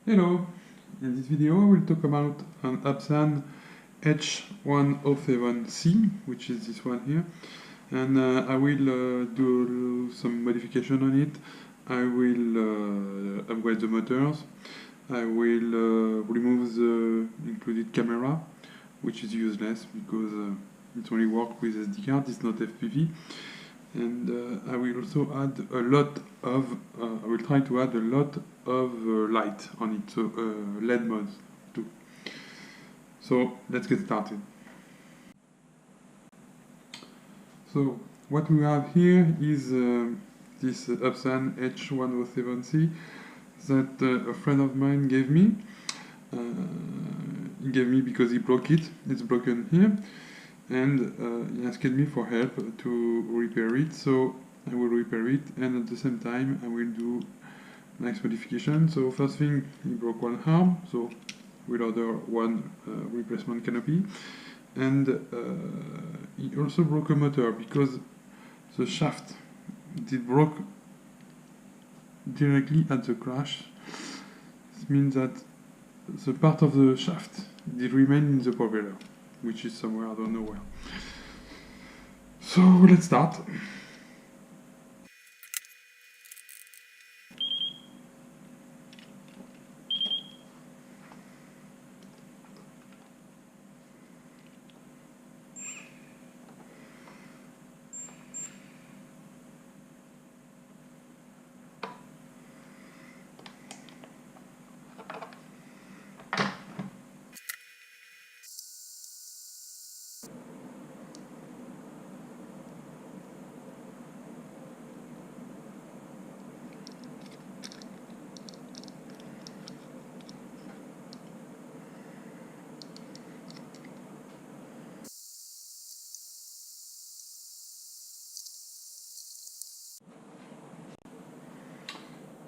Hello! In this video I will talk about an Hubsan H107C, which is this one here, and I will do some modification on it. I will upgrade the motors. I will remove the included camera, which is useless because it only works with SD card, it's not FPV. And I will also add a lot of, I will try to add a lot of light on it, so LED modes too. So let's get started. So what we have here is this Hubsan H107C that a friend of mine gave me. He gave me because he broke it. It's broken here. And he asked me for help to repair it, so I will repair it, and at the same time I will do nice modification. So first thing, he broke one arm, so we'll order one replacement canopy, and he also broke a motor because the shaft did broke directly at the crash. This means that the part of the shaft did remain in the propeller, which is somewhere, I don't know where. So let's start.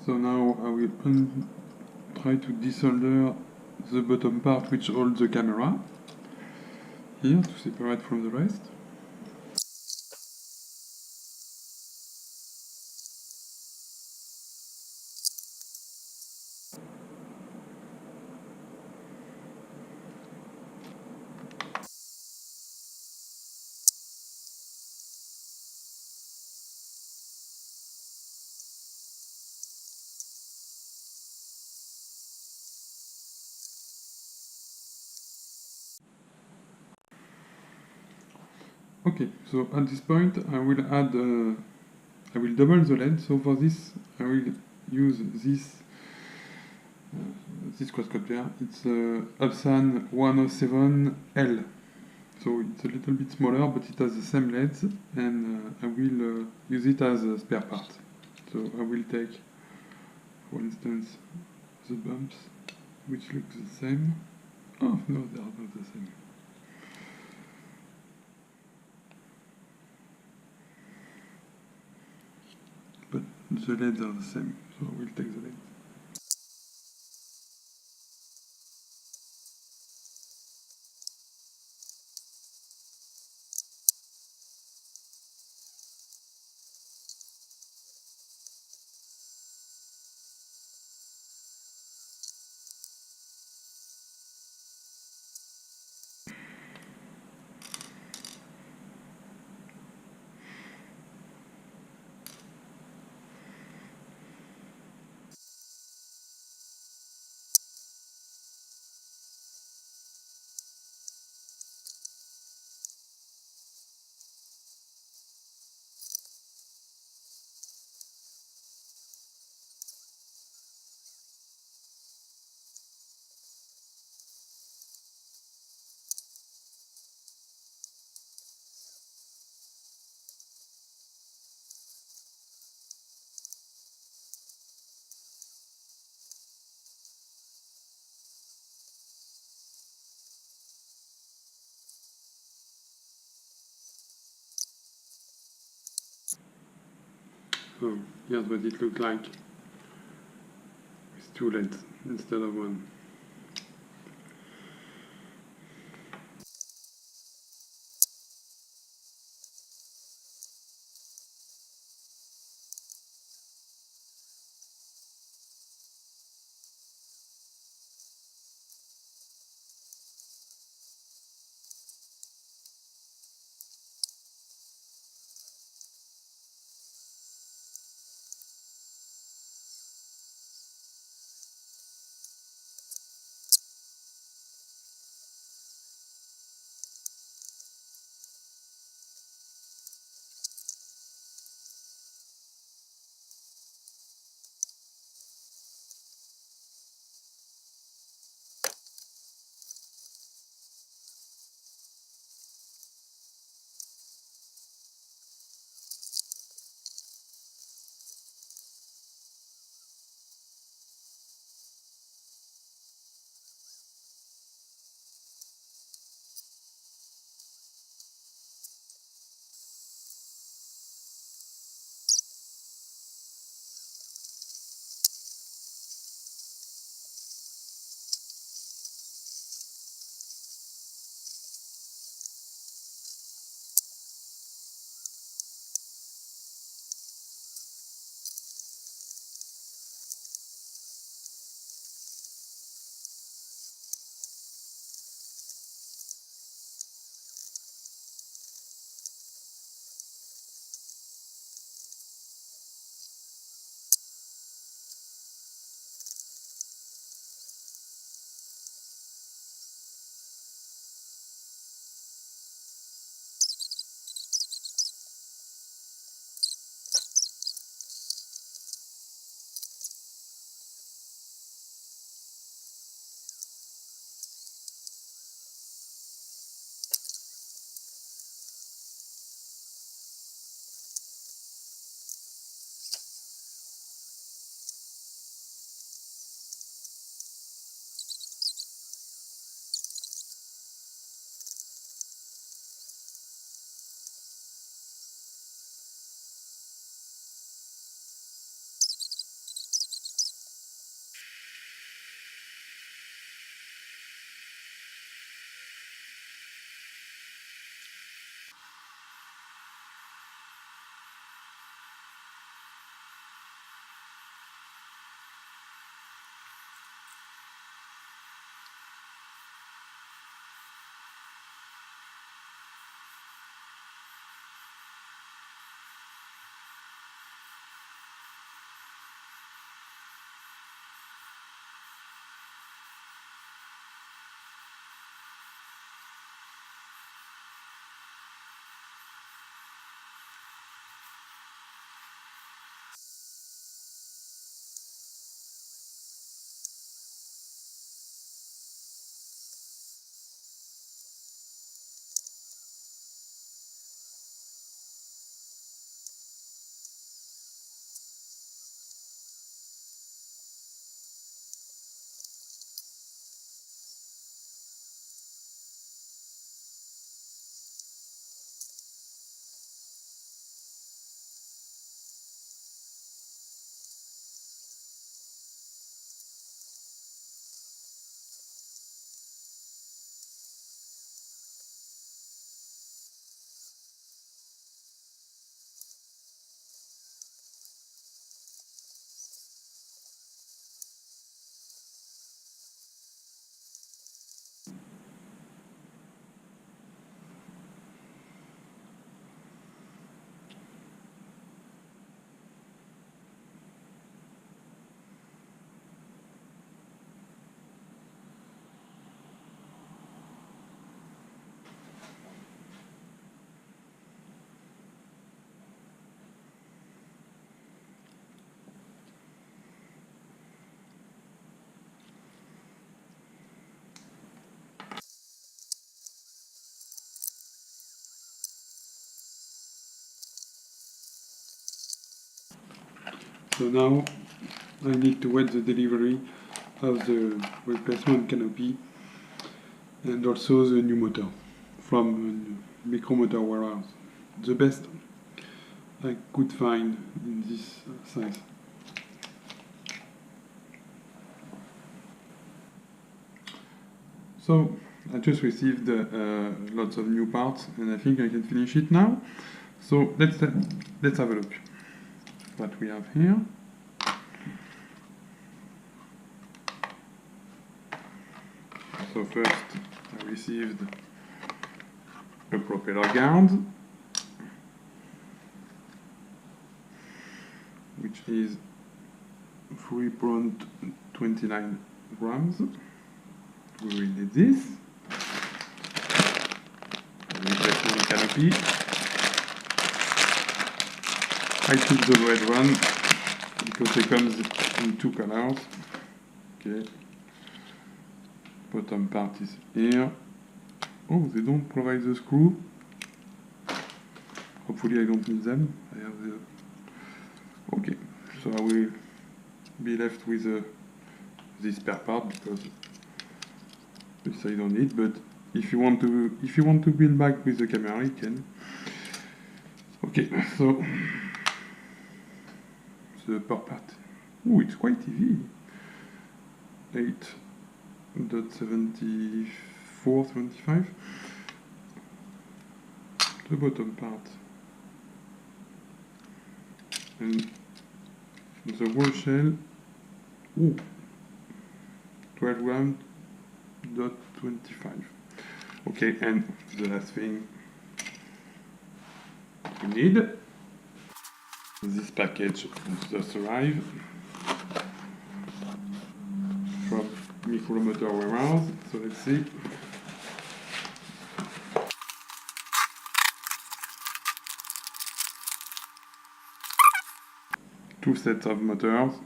So now I will try to desolder the bottom part which holds the camera here to separate from the rest. Okay, so at this point I will add, I will double the LED. So for this I will use this quadcopter. It's a Hubsan 107L. So it's a little bit smaller, but it has the same LEDs, and I will use it as a spare part. So I will take, for instance, the bumps, which look the same. Oh no, they are not the same. But the LEDs are the same, so I will take the LED. So here's what it looks like with two LEDs instead of one. So now I need to wait the delivery of the replacement canopy and also the new motor from MicroMotorWarehouse. The best I could find in this size. So I just received lots of new parts and I think I can finish it now. So let's have a look what we have here. So first I received a propeller guard, which is 3.29 grams. We will need this. Replacement canopy. I took the red one because it comes in two colors. Okay. Bottom part is here. Oh, they don't provide the screw. Hopefully I don't need them. I have the... Okay, so I will be left with this spare part because this I don't need. But if you want to build back with the camera, you can. Okay, so the per part. Oh, it's quite heavy. 8.7475. The bottom part. And the whole shell. Oh, 12 grams. 25. Okay, and the last thing we need, this package just arrived from MicroMotorWarehouse. So let's see. Two sets of motors,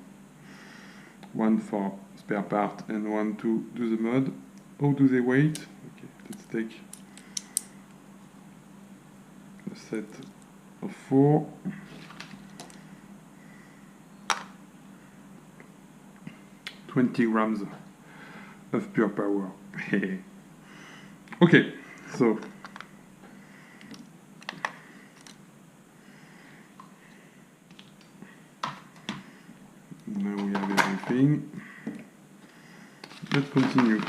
one for spare part and one to do the mod. How do they weight? Okay, let's take a set of 4. $20 grams of pure power. Okay, so now we have everything. Let's continue.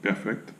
Perfect.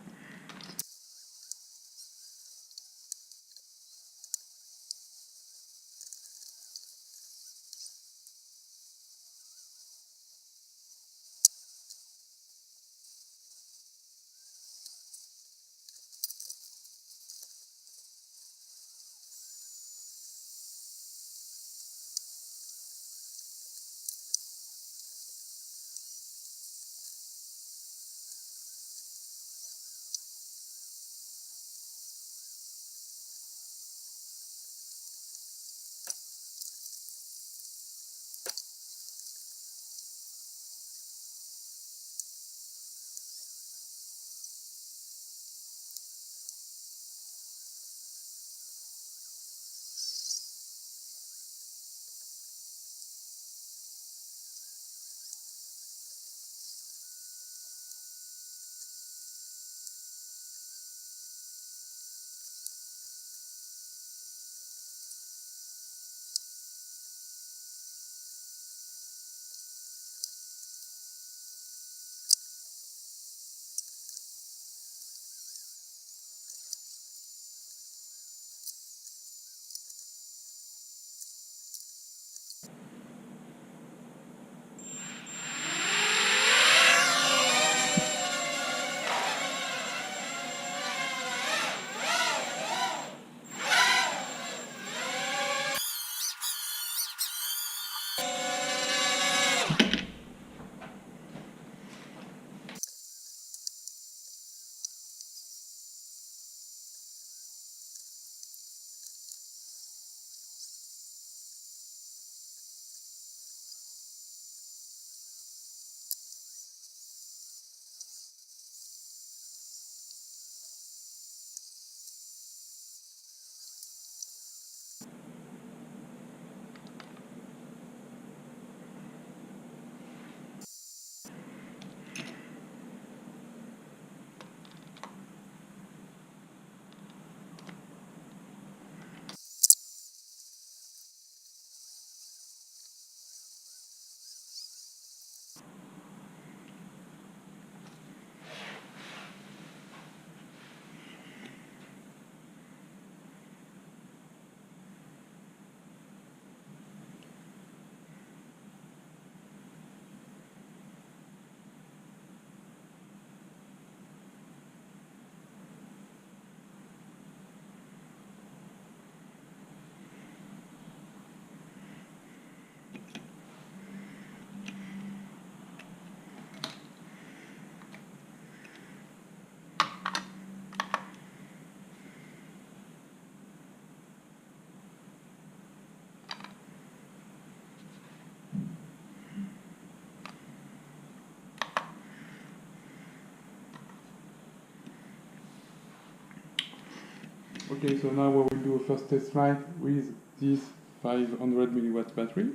Okay, so now we will do a first test flight with this 500 milliwatt battery.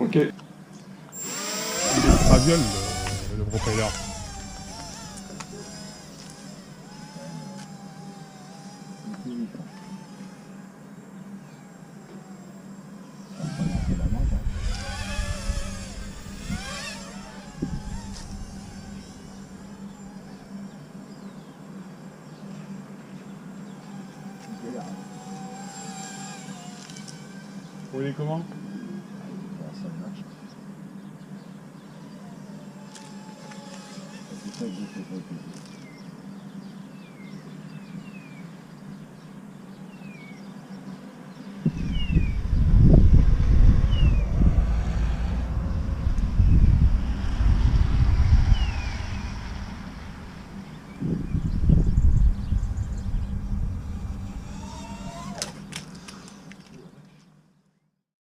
Ok. Il est traviole le propeller. Vous voyez comment? Ça marche. C'est ça que j'ai fait.